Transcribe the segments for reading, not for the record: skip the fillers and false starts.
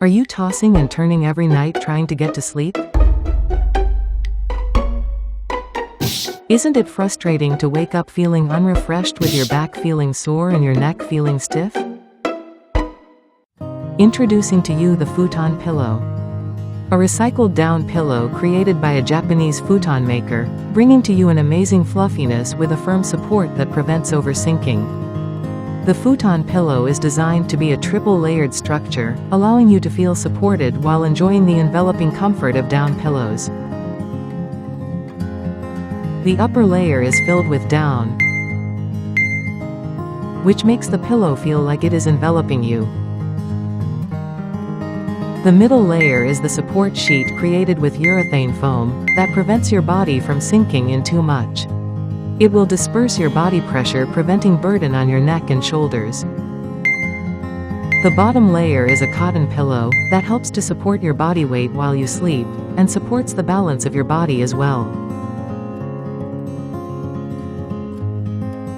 Are you tossing and turning every night trying to get to sleep? Isn't it frustrating to wake up feeling unrefreshed with your back feeling sore and your neck feeling stiff? Introducing to you the Futon pillow. A recycled down pillow created by a Japanese futon maker, bringing to you an amazing fluffiness with a firm support that prevents oversinking. The Futon pillow is designed to be a triple-layered structure, allowing you to feel supported while enjoying the enveloping comfort of down pillows. The upper layer is filled with down, which makes the pillow feel like it is enveloping you. The middle layer is the support sheet created with urethane foam that prevents your body from sinking in too much. It will disperse your body pressure, preventing burden on your neck and shoulders. The bottom layer is a cotton pillow that helps to support your body weight while you sleep, and supports the balance of your body as well.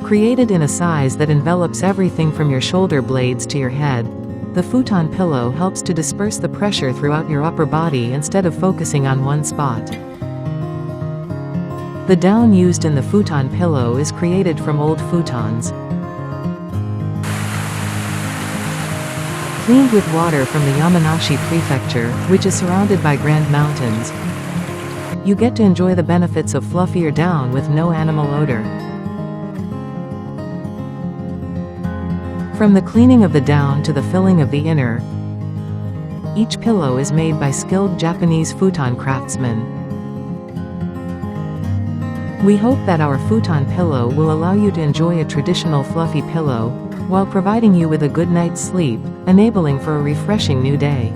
Created in a size that envelops everything from your shoulder blades to your head, the Futon pillow helps to disperse the pressure throughout your upper body instead of focusing on one spot. The down used in the Futon pillow is created from old futons, cleaned with water from the Yamanashi Prefecture, which is surrounded by grand mountains. You get to enjoy the benefits of fluffier down with no animal odor. From the cleaning of the down to the filling of the inner, each pillow is made by skilled Japanese futon craftsmen. We hope that our Futon pillow will allow you to enjoy a traditional fluffy pillow, while providing you with a good night's sleep, enabling for a refreshing new day.